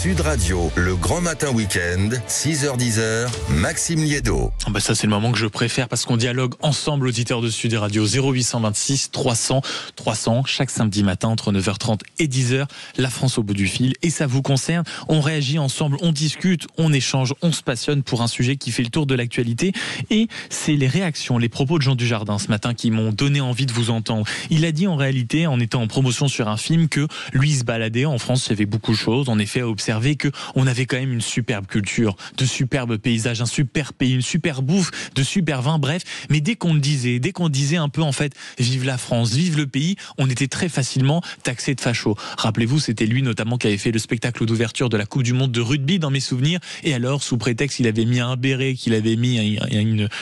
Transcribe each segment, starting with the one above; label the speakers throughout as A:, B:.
A: Sud Radio, le grand matin week-end, 6h-10h, Maxime Liédo.
B: Ça c'est le moment que je préfère parce qu'on dialogue ensemble, auditeurs de Sud Radio. 0826 300 300 chaque samedi matin entre 9h30 et 10h, la France au bout du fil, et ça vous concerne. On réagit ensemble, on discute, on échange, on se passionne pour un sujet qui fait le tour de l'actualité, et c'est les réactions, les propos de Jean Dujardin ce matin qui m'ont donné envie de vous entendre. Il a dit en réalité, en étant en promotion sur un film, que lui se baladait en France, il y avait beaucoup de choses, en effet, à observer que on avait quand même une superbe culture, de superbes paysages, un super pays, une super bouffe, de super vins, bref. Mais dès qu'on disait un peu en fait, vive la France, vive le pays, on était très facilement taxé de facho. Rappelez-vous, c'était lui notamment qui avait fait le spectacle d'ouverture de la Coupe du Monde de rugby dans mes souvenirs, et alors sous prétexte qu'il avait mis un béret, qu'il avait mis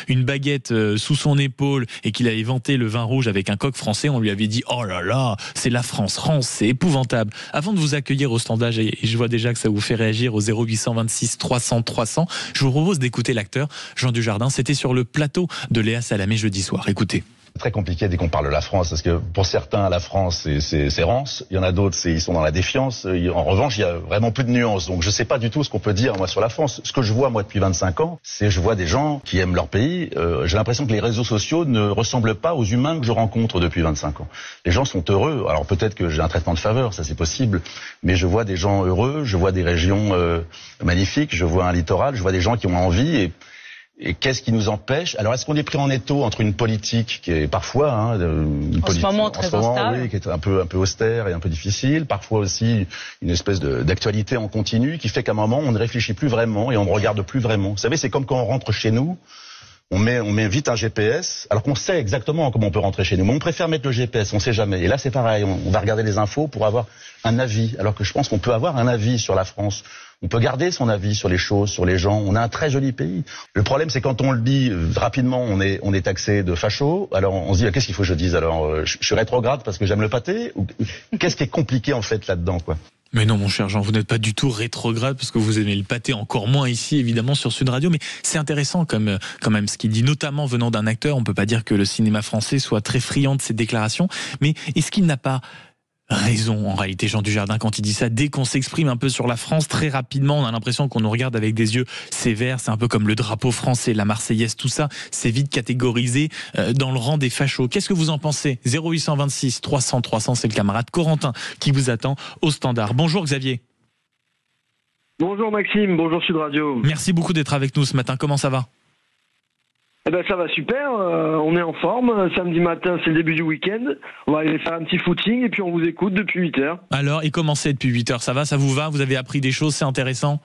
B: une baguette sous son épaule et qu'il avait vanté le vin rouge avec un coq français, on lui avait dit oh là là, c'est la France, c'est épouvantable. Avant de vous accueillir au standard, et je vois déjà que ça vous fait réagir au 0826 300 300, je vous propose d'écouter l'acteur Jean Dujardin. C'était sur le plateau de Léa Salamé jeudi soir. Écoutez.
C: C'est très compliqué dès qu'on parle de la France, parce que pour certains, la France, c'est rance. Il y en a d'autres, ils sont dans la défiance. En revanche, il y a vraiment plus de nuances. Donc je sais pas du tout ce qu'on peut dire, moi, sur la France. Ce que je vois, moi, depuis 25 ans, je vois des gens qui aiment leur pays. J'ai l'impression que les réseaux sociaux ne ressemblent pas aux humains que je rencontre depuis 25 ans. Les gens sont heureux. Alors peut-être que j'ai un traitement de faveur, ça c'est possible. Mais je vois des gens heureux, je vois des régions magnifiques, je vois un littoral, je vois des gens qui ont envie. Et qu'est-ce qui nous empêche? Alors, est-ce qu'on est pris en étau entre une politique qui est parfois
D: en ce moment très instable,
C: oui, qui est un peu austère et un peu difficile, parfois aussi une espèce d'actualité en continu qui fait qu'à un moment on ne réfléchit plus vraiment et on ne regarde plus vraiment. Vous savez, c'est comme quand on rentre chez nous. On met vite un GPS, alors qu'on sait exactement comment on peut rentrer chez nous. Mais on préfère mettre le GPS, on sait jamais. Et là, c'est pareil, on va regarder les infos pour avoir un avis. Alors que je pense qu'on peut avoir un avis sur la France. On peut garder son avis sur les choses, sur les gens. On a un très joli pays. Le problème, c'est quand on le dit rapidement, on est taxé de facho. Alors on se dit, qu'est-ce qu'il faut que je dise? Alors, je suis rétrograde parce que j'aime le pâté? Ou qu'est-ce qui est compliqué, en fait, là-dedans, quoi?
B: Mais non, mon cher Jean, vous n'êtes pas du tout rétrograde parce que vous aimez le pâté, encore moins ici, évidemment, sur Sud Radio. Mais c'est intéressant quand même ce qu'il dit, notamment venant d'un acteur. On peut pas dire que le cinéma français soit très friand de ses déclarations. Mais est-ce qu'il n'a pas raison, en réalité, Jean Dujardin, quand il dit ça? Dès qu'on s'exprime un peu sur la France, très rapidement, on a l'impression qu'on nous regarde avec des yeux sévères. C'est un peu comme le drapeau français, la Marseillaise, tout ça. C'est vite catégorisé dans le rang des fachos. Qu'est-ce que vous en pensez? 0826 300 300, c'est le camarade Corentin qui vous attend au standard. Bonjour Xavier.
E: Bonjour Maxime, bonjour Sud Radio.
B: Merci beaucoup d'être avec nous ce matin. Comment ça va?
E: Eh ben ça va super, on est en forme. Samedi matin, c'est le début du week-end. On va aller faire un petit footing et puis on vous écoute depuis 8h.
B: Alors, et comment c'est depuis 8h? Ça va, ça vous va? Vous avez appris des choses, c'est intéressant?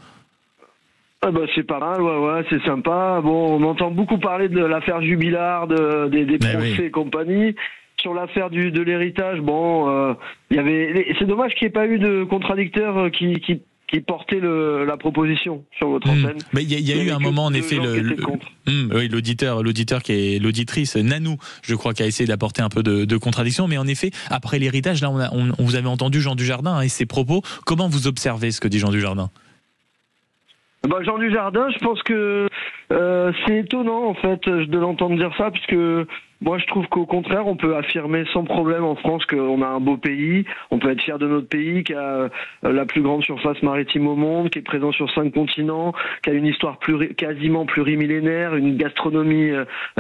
E: Ah ben c'est pas mal, ouais, c'est sympa. Bon, on entend beaucoup parler de l'affaire Jubilard, des procès et compagnie. Sur l'affaire de l'héritage, bon, c'est dommage qu'il n'y ait pas eu de contradicteur qui portait la proposition sur votre antenne.
B: Mais il y a eu un moment, en effet, oui, l'auditeur qui est l'auditrice Nanou, je crois, qui a essayé d'apporter un peu de contradiction. Mais en effet, après l'héritage, là, on vous avez entendu Jean Dujardin et ses propos. Comment vous observez ce que dit Jean Dujardin?
E: Jean Dujardin, je pense que c'est étonnant en fait de l'entendre dire ça, puisque moi je trouve qu'au contraire on peut affirmer sans problème en France qu'on a un beau pays, on peut être fier de notre pays qui a la plus grande surface maritime au monde, qui est présent sur 5 continents, qui a une histoire quasiment plurimillénaire, une gastronomie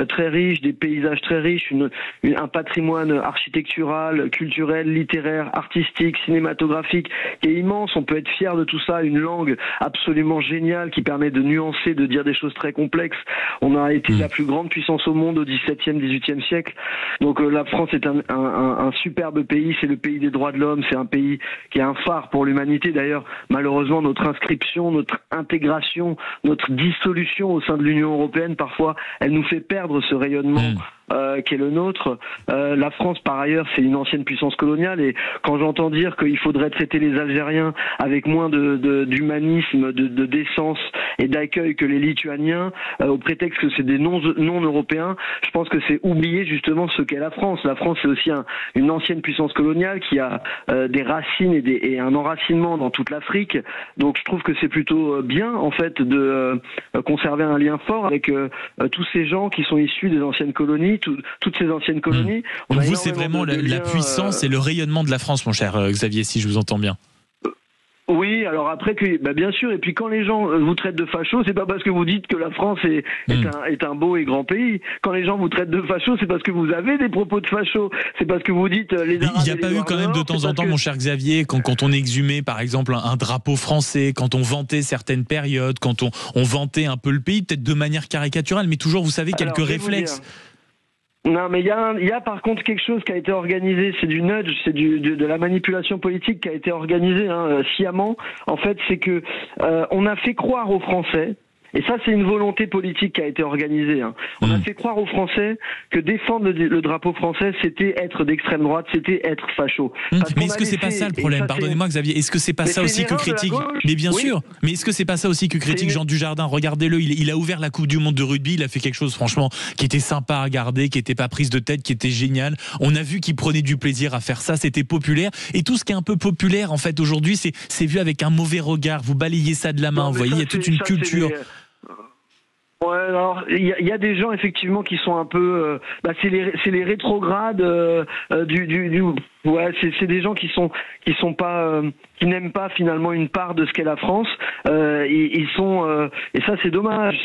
E: très riche, des paysages très riches, un patrimoine architectural, culturel, littéraire, artistique, cinématographique qui est immense. On peut être fier de tout ça, une langue absolument géniale qui permet de nuancer, de dire des choses très complexes. On a été la plus grande puissance au monde au XVIIe, XVIIIe siècle. Donc la France est un superbe pays, c'est le pays des droits de l'homme, c'est un pays qui est un phare pour l'humanité. D'ailleurs, malheureusement, notre inscription, notre intégration, notre dissolution au sein de l'Union européenne, parfois, elle nous fait perdre ce rayonnement qui est le nôtre. La France, par ailleurs, c'est une ancienne puissance coloniale, et quand j'entends dire qu'il faudrait traiter les Algériens avec moins d'humanisme, de décence et d'accueil que les Lituaniens, au prétexte que c'est des non-européens, je pense que c'est oublier justement ce qu'est la France. La France, c'est aussi une ancienne puissance coloniale qui a des racines et un enracinement dans toute l'Afrique. Donc je trouve que c'est plutôt bien, en fait, de conserver un lien fort avec tous ces gens qui sont issus des anciennes colonies, toutes ces anciennes colonies.
B: Donc vous, c'est vraiment la puissance et le rayonnement de la France, mon cher Xavier, si je vous entends bien.
E: Oui, alors après bien sûr, et puis quand les gens vous traitent de fachos, c'est pas parce que vous dites que la France est un beau et grand pays. Quand les gens vous traitent de fachos, c'est parce que vous avez des propos de fachos. C'est parce que vous dites les Arabes.
B: Il n'y a pas eu quand même de temps en temps, mon cher Xavier, quand on exhumait par exemple un drapeau français, quand on vantait certaines périodes, quand on vantait un peu le pays, peut-être de manière caricaturale, mais toujours, vous savez, quelques réflexes.
E: Non, mais il y a par contre quelque chose qui a été organisé, c'est du nudge, c'est de la manipulation politique qui a été organisée sciemment. En fait, c'est que on a fait croire aux Français, et ça c'est une volonté politique qui a été organisée, on a fait croire aux Français que défendre le drapeau français, c'était être d'extrême droite, c'était être facho.
B: Mais est-ce que c'est pas ça le problème? Pardonnez-moi Xavier, est-ce que c'est pas ça aussi que critique? Mais bien sûr, mais est-ce que c'est pas ça aussi que critique Jean Dujardin? Regardez-le, il a ouvert la Coupe du Monde de rugby, il a fait quelque chose franchement qui était sympa à regarder, qui était pas prise de tête, qui était génial. On a vu qu'il prenait du plaisir à faire ça, c'était populaire, et tout ce qui est un peu populaire en fait aujourd'hui, c'est vu avec un mauvais regard, vous balayez ça de la main, vous voyez, il y a toute une culture.
E: Ouais, alors il y a des gens effectivement qui sont un peu, c'est les rétrogrades c'est des gens qui sont pas, qui n'aiment pas finalement une part de ce qu'est la France. Ils sont et ça c'est dommage.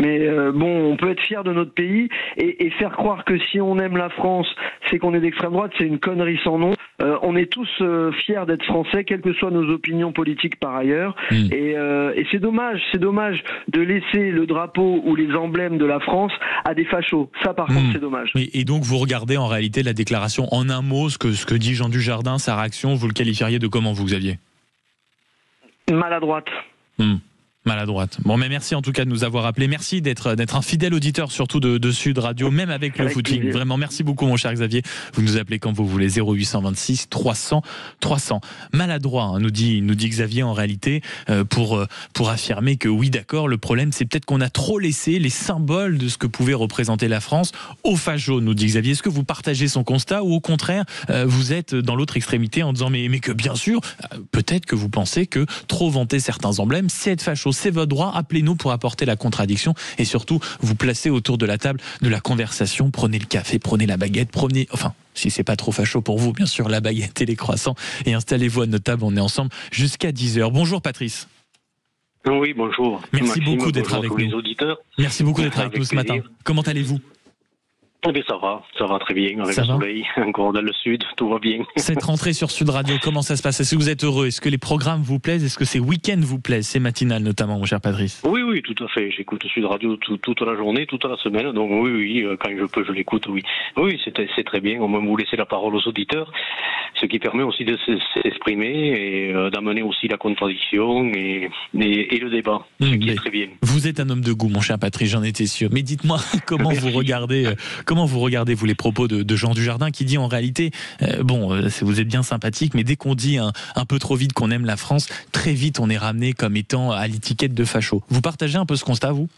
E: Mais on peut être fier de notre pays et faire croire que si on aime la France, c'est qu'on est d'extrême droite, c'est une connerie sans nom. On est tous fiers d'être français, quelles que soient nos opinions politiques par ailleurs. Et c'est dommage de laisser le drapeau ou les emblèmes de la France à des fachos. Ça par contre c'est dommage.
B: Et donc vous regardez en réalité la déclaration en un mot, ce que dit Jean Dujardin, sa réaction, vous le qualifieriez de comment, vous, Xavier?
E: Maladroite.
B: Maladroite. Bon, mais merci en tout cas de nous avoir appelés. Merci d'être un fidèle auditeur, surtout de Sud Radio, même avec le footing. Vraiment, merci beaucoup, mon cher Xavier. Vous nous appelez quand vous voulez, 0826 300 300. Maladroit, nous dit Xavier en réalité, pour affirmer que oui, d'accord, le problème, c'est peut-être qu'on a trop laissé les symboles de ce que pouvait représenter la France aux fachos, nous dit Xavier. Est-ce que vous partagez son constat ou au contraire, vous êtes dans l'autre extrémité en disant mais que bien sûr, peut-être que vous pensez que trop vanter certains emblèmes, c'est être facho. C'est votre droit, appelez-nous pour apporter la contradiction et surtout vous placez autour de la table de la conversation, prenez le café, prenez la baguette, si c'est pas trop facho pour vous, bien sûr, la baguette et les croissants, et installez-vous à notre table, on est ensemble jusqu'à 10h. Bonjour Patrice.
F: Oui, bonjour.
B: Merci beaucoup d'être avec nous.
F: Les auditeurs.
B: Merci beaucoup d'être avec nous ce matin. Comment allez-vous?
F: Eh bien, ça va très bien, avec le soleil, encore dans le sud, tout va bien.
B: Cette rentrée sur Sud Radio, comment ça se passe? Est-ce que vous êtes heureux? Est-ce que les programmes vous plaisent? Est-ce que ces week-ends vous plaisent? Ces matinales notamment, mon cher Patrice?
F: Oui, tout à fait. J'écoute Sud Radio toute la journée, toute la semaine, donc oui, quand je peux, je l'écoute, oui. Oui, c'est très bien, au moins vous laissez la parole aux auditeurs, ce qui permet aussi de s'exprimer et d'amener aussi la contradiction et le débat, ce qui est très bien.
B: Vous êtes un homme de goût, mon cher Patrice, j'en étais sûr. Mais dites-moi, comment vous regardez, vous, les propos de Jean Dujardin qui dit en réalité, vous êtes bien sympathique, mais dès qu'on dit un peu trop vite qu'on aime la France, très vite on est ramené comme étant à l'étiquette de facho. Vous partagez un peu ce constat, vous?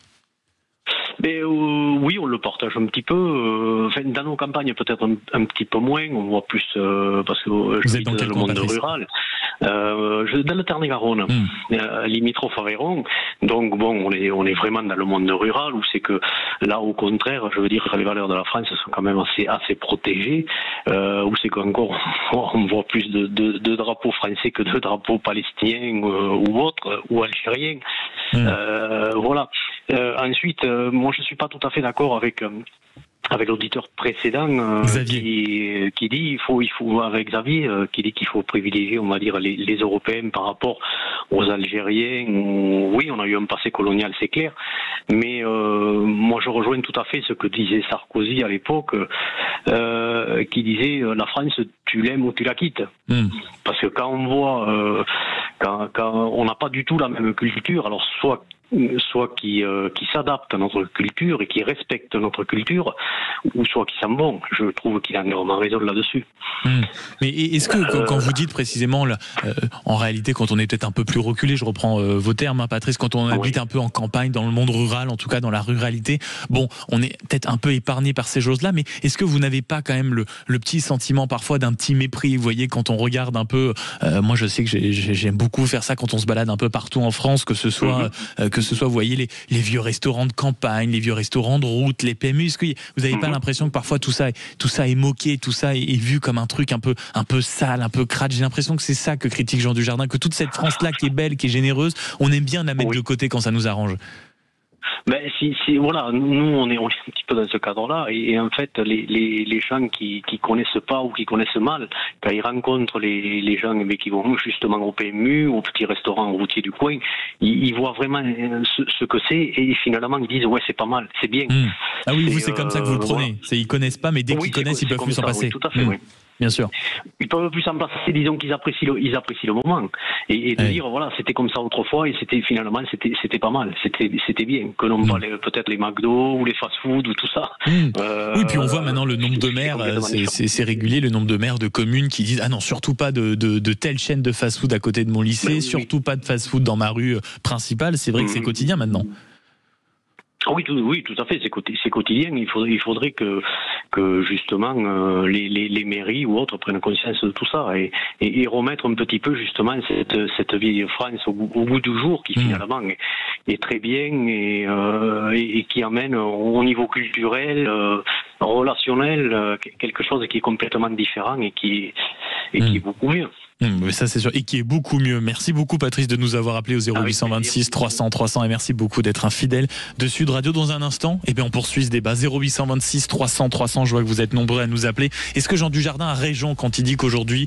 F: Oui, on le partage un petit peu. Dans nos campagnes, peut-être un petit peu moins. On voit plus parce que je vis dans le monde rural. Dans le Tarn-et-Garonne, limitrophe Aveyron. Donc on est vraiment dans le monde rural où c'est que là, au contraire, je veux dire, les valeurs de la France sont quand même assez protégées. Où c'est qu'encore on voit plus de drapeaux français que de drapeaux palestiniens ou autres ou algériens. Voilà. Ensuite, moi je suis pas tout à fait d'accord avec l'auditeur précédent qui dit il faut avec Xavier qui dit qu'il faut privilégier, on va dire, les Européens par rapport aux Algériens. Oui, on a eu un passé colonial, c'est clair, mais moi je rejoins tout à fait ce que disait Sarkozy à l'époque, qui disait la France, tu l'aimes ou tu la quittes. Parce que quand on voit quand on n'a pas du tout la même culture, alors soit qui s'adapte à notre culture et qui respecte notre culture, ou soit qui s'en vont. Je trouve qu'il a énormément raison là-dessus.
B: Mais est-ce que quand vous dites précisément, en réalité, quand on est peut-être un peu plus reculé, je reprends vos termes, Patrice, quand on habite un peu en campagne, dans le monde rural, en tout cas dans la ruralité, on est peut-être un peu épargné par ces choses-là, mais est-ce que vous n'avez pas quand même le petit sentiment parfois d'un petit mépris, vous voyez, quand on regarde un peu, moi je sais que j'aime beaucoup beaucoup faire ça quand on se balade un peu partout en France, que ce soit, vous voyez, les vieux restaurants de campagne, les vieux restaurants de route, les PMU. Est-ce que vous n'avez pas l'impression que parfois tout ça est moqué, tout ça est vu comme un truc un peu sale, un peu crade? J'ai l'impression que c'est ça que critique Jean Dujardin, que toute cette France-là qui est belle, qui est généreuse, on aime bien la mettre de côté quand ça nous arrange.
F: Ben, voilà, nous on est un petit peu dans ce cadre-là, et en fait les gens qui connaissent pas ou qui connaissent mal, quand ils rencontrent les gens qui vont justement au PMU, au petit restaurant routier du coin, ils voient vraiment ce que c'est, et finalement ils disent ouais, c'est pas mal, c'est bien.
B: Ah oui, vous c'est comme ça que vous le prenez. Voilà. Ils connaissent pas, mais dès qu'ils connaissent, ils peuvent plus s'en passer.
F: Oui, tout à fait, oui.
B: Bien sûr.
F: Ils peuvent plus s'en passer, disons qu'ils apprécient le moment. Et de dire, voilà, c'était comme ça autrefois, et finalement, c'était pas mal. C'était bien. Que l'on voit peut-être les McDo, ou les fast-food, ou tout ça.
B: Oui, puis on voit maintenant le nombre de maires, c'est régulier, le nombre de maires de communes qui disent, ah non, surtout pas de telle chaîne de fast-food à côté de mon lycée, surtout pas de fast-food dans ma rue principale. C'est vrai que c'est quotidien maintenant.
F: Oui, tout à fait, c'est quotidien. Il faudrait que justement les mairies ou autres prennent conscience de tout ça et remettre un petit peu justement cette vieille France au goût du jour, qui finalement est très bien et qui amène au niveau culturel, relationnel, quelque chose qui est complètement différent et qui est beaucoup mieux.
B: Mais ça c'est sûr, et qui est beaucoup mieux. Merci beaucoup Patrice de nous avoir appelé au 0826 300 300 et merci beaucoup d'être un fidèle de Sud Radio. Dans un instant, on poursuit ce débat. 0826 300 300, je vois que vous êtes nombreux à nous appeler. Est-ce que Jean Dujardin a raison quand il dit qu'aujourd'hui,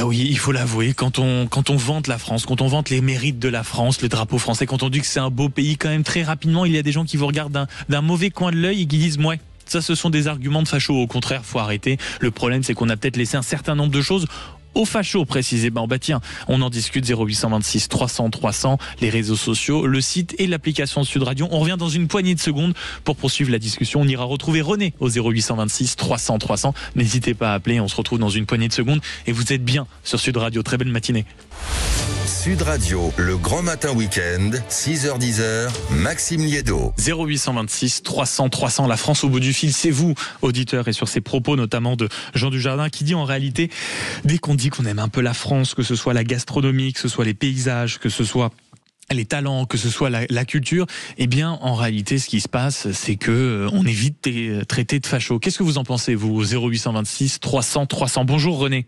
B: oui, il faut l'avouer, quand on vante la France, quand on vante les mérites de la France, le drapeau français, quand on dit que c'est un beau pays, quand même très rapidement, il y a des gens qui vous regardent d'un mauvais coin de l'œil et qui disent ouais, ça ce sont des arguments de facho. Au contraire, faut arrêter. Le problème c'est qu'on a peut-être laissé un certain nombre de choses aux fachos précisément. Tiens, on en discute. 0826 300 300, les réseaux sociaux, le site et l'application de Sud Radio. On revient dans une poignée de secondes pour poursuivre la discussion. On ira retrouver René au 0826 300 300. N'hésitez pas à appeler, on se retrouve dans une poignée de secondes et vous êtes bien sur Sud Radio. Très belle matinée.
A: Sud Radio, le grand matin week-end, 6h-10h, Maxime Liédo.
B: 0826 300 300, la France au bout du fil, c'est vous, auditeurs, et sur ces propos notamment de Jean Dujardin qui dit en réalité, dès qu'on dit qu'on aime un peu la France, que ce soit la gastronomie, que ce soit les paysages, que ce soit les talents, que ce soit la culture, en réalité, ce qui se passe, c'est que on est vite traité de facho. Qu'est-ce que vous en pensez, vous, au 0826 300 300? Bonjour René.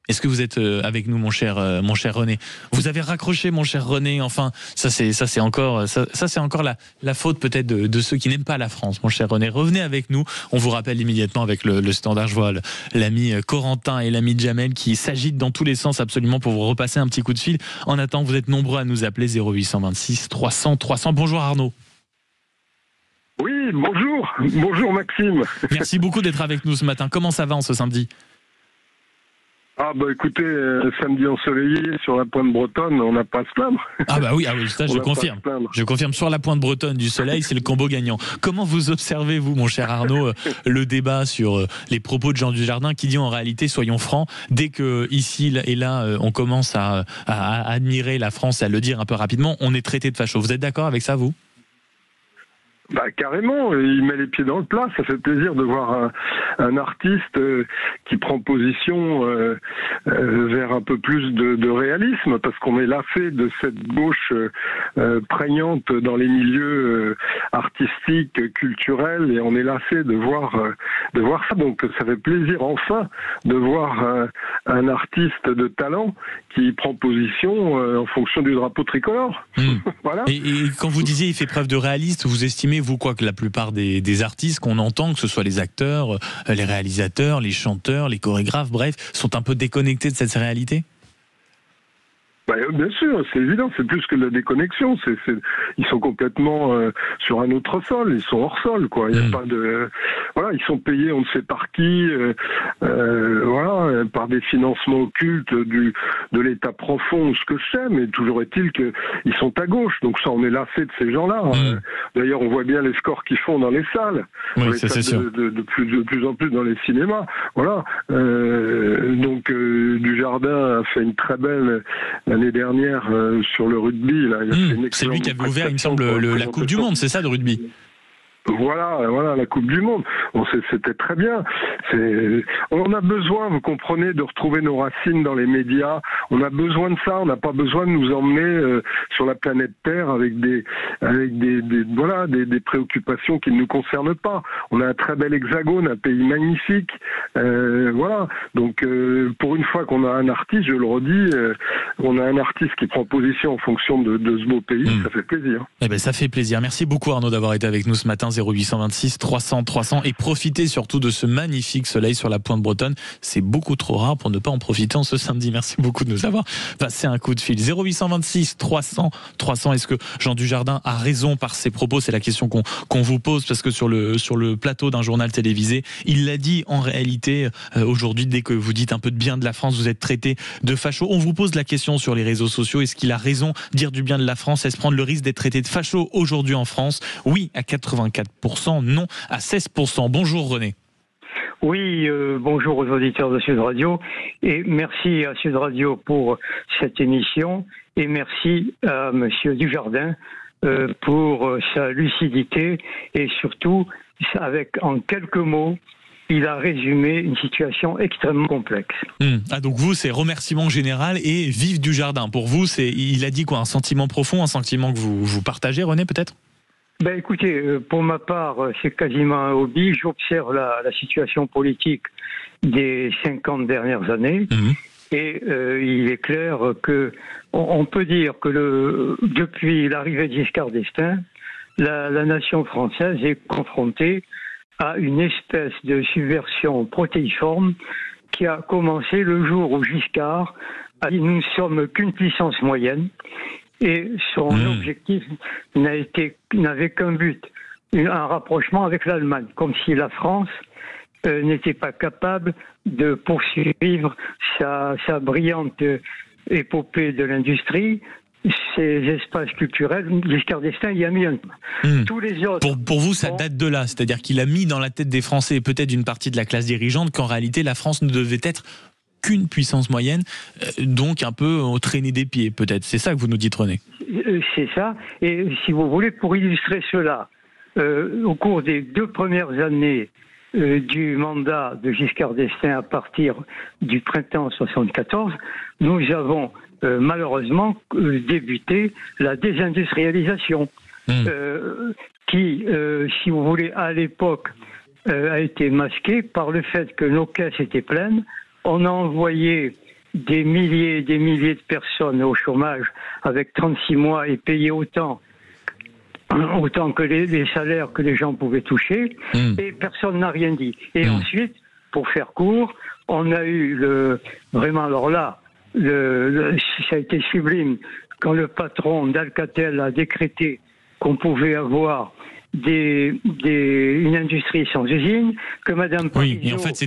B: Est-ce que vous êtes avec nous, mon cher René? Vous avez raccroché, mon cher René. Enfin, ça c'est encore la faute peut-être de ceux qui n'aiment pas la France, mon cher René. Revenez avec nous. On vous rappelle immédiatement avec le standard. Je vois l'ami Corentin et l'ami Jamel qui s'agitent dans tous les sens absolument pour vous repasser un petit coup de fil. En attendant, vous êtes nombreux à nous appeler 0826 300 300. Bonjour Arnaud.
G: Oui, bonjour Maxime.
B: Merci beaucoup d'être avec nous ce matin. Comment ça va en ce samedi?
G: Écoutez, samedi ensoleillé sur la pointe bretonne, on n'a pas à se plaindre.
B: Oui, ça je confirme. Je confirme, sur la pointe bretonne du soleil, c'est le combo gagnant. Comment vous observez, vous, mon cher Arnaud, le débat sur les propos de Jean Dujardin qui dit en réalité, soyons francs, dès que ici et là, on commence à admirer la France et à le dire un peu rapidement, on est traité de facho. Vous êtes d'accord avec ça, vous ?
G: Carrément, il met les pieds dans le plat. Ça fait plaisir de voir un artiste qui prend position vers un peu plus de réalisme, parce qu'on est lassé de cette gauche prégnante dans les milieux artistiques, culturels, et on est lassé de voir ça. Donc ça fait plaisir enfin de voir un artiste de talent qui prend position en fonction du drapeau tricolore. Voilà.
B: Et quand vous disiez il fait preuve de réalisme, vous estimez vous quoi que la plupart des artistes qu'on entend, que ce soit les acteurs, les réalisateurs, les chanteurs, les chorégraphes, bref, sont un peu déconnectés de cette réalité?
G: Bien sûr, c'est évident, c'est plus que de la déconnexion, ils sont complètement sur un autre sol, ils sont hors sol, quoi. Il y a pas de, ils sont payés, on ne sait par qui, par des financements occultes de l'État profond, ce que je sais, mais toujours est-il qu'ils sont à gauche, donc ça, on est lassé de ces gens-là. D'ailleurs, on voit bien les scores qu'ils font dans les salles,
B: c'est sûr.
G: De plus en plus dans les cinémas, voilà. Donc Dujardin a fait une très belle l'année dernière sur le rugby. Là,
B: c'est lui qui avait ouvert, il me semble, la Coupe du Monde, c'est ça, de rugby?
G: Voilà, la Coupe du Monde. Bon, c'était très bien. On a besoin, vous comprenez, de retrouver nos racines dans les médias. On a besoin de ça. On n'a pas besoin de nous emmener sur la planète Terre avec des préoccupations qui ne nous concernent pas. On a un très bel hexagone, un pays magnifique. Voilà. Donc, pour une fois qu'on a un artiste, je le redis, on a un artiste qui prend position en fonction de ce beau pays. Ça fait plaisir.
B: Eh ben, ça fait plaisir. Merci beaucoup Arnaud d'avoir été avec nous ce matin. 0826 300 300 et profitez surtout de ce magnifique soleil sur la pointe bretonne. C'est beaucoup trop rare pour ne pas en profiter en ce samedi. Merci beaucoup de nous avoir passé un coup de fil. 0826 300 300. Est-ce que Jean Dujardin a raison par ses propos? C'est la question qu'on vous pose, parce que sur le plateau d'un journal télévisé, il l'a dit en réalité aujourd'hui. Dès que vous dites un peu de bien de la France, vous êtes traité de facho. On vous pose la question sur les réseaux sociaux. Est-ce qu'il a raison? Dire du bien de la France, est-ce prendre le risque d'être traité de facho aujourd'hui en France? Oui à 84%, non à 16%. Bonjour René.
H: Oui, bonjour aux auditeurs de Sud Radio et merci à Sud Radio pour cette émission et merci à Monsieur Dujardin pour sa lucidité et surtout avec en quelques mots il a résumé une situation extrêmement complexe.
B: Ah, donc vous, c'est remerciement général et vive Dujardin. Pour vous, il a dit quoi? Un sentiment profond, un sentiment que vous partagez, René, peut-être?
H: Ben écoutez, pour ma part, c'est quasiment un hobby. J'observe la situation politique des 50 dernières années. Et il est clair que on peut dire que depuis l'arrivée de Giscard d'Estaing, la nation française est confrontée à une espèce de subversion protéiforme qui a commencé le jour où Giscard a dit « nous ne sommes qu'une puissance moyenne ». Et son objectif n'avait qu'un but, un rapprochement avec l'Allemagne, comme si la France n'était pas capable de poursuivre sa brillante épopée de l'industrie, ces espaces culturels. Giscard d'Estaing y a mis un... Tous les autres...
B: Pour vous, ça date de là, c'est-à-dire qu'il a mis dans la tête des Français et peut-être d'une partie de la classe dirigeante qu'en réalité la France ne devait être qu'une puissance moyenne, donc un peu au traîner des pieds, peut-être. C'est ça que vous nous dites, René?
H: C'est ça. Et si vous voulez, pour illustrer cela, au cours des 2 premières années du mandat de Giscard d'Estaing à partir du printemps 1974, nous avons malheureusement débuté la désindustrialisation qui, si vous voulez, à l'époque a été masquée par le fait que nos caisses étaient pleines. On a envoyé des milliers et des milliers de personnes au chômage avec 36 mois et payé autant que les salaires que les gens pouvaient toucher, et personne n'a rien dit. Et ensuite, pour faire court, on a eu vraiment, alors là, ça a été sublime, quand le patron d'Alcatel a décrété qu'on pouvait avoir une industrie sans usine, que Madame Parizeau...
B: Oui, et en fait c'est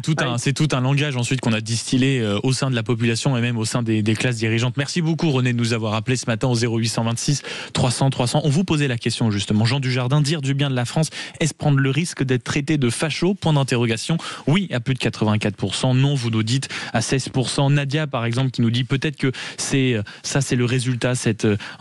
B: tout un langage ensuite qu'on a distillé au sein de la population et même au sein des classes dirigeantes. Merci beaucoup René de nous avoir appelé ce matin au 0826 300 300. On vous posait la question justement, Jean Dujardin, dire du bien de la France, est-ce prendre le risque d'être traité de facho? Point d'interrogation. Oui à plus de 84%, non vous nous dites à 16%. Nadia par exemple qui nous dit peut-être que c'est le résultat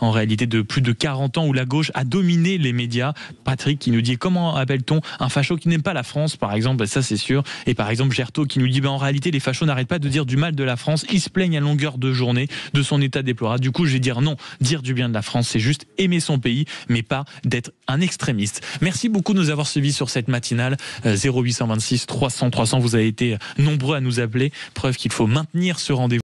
B: en réalité de plus de 40 ans où la gauche a dominé les médias. Patrick qui nous dit comment appelle-t-on un facho qui n'aime pas la France par exemple, ça c'est sûr. Et par exemple Gerto qui nous dit en réalité les fachos n'arrêtent pas de dire du mal de la France, ils se plaignent à longueur de journée de son état déplorable. Du coup je vais dire non, dire du bien de la France c'est juste aimer son pays mais pas d'être un extrémiste. Merci beaucoup de nous avoir suivis sur cette matinale. 0826 300 300, vous avez été nombreux à nous appeler, preuve qu'il faut maintenir ce rendez-vous.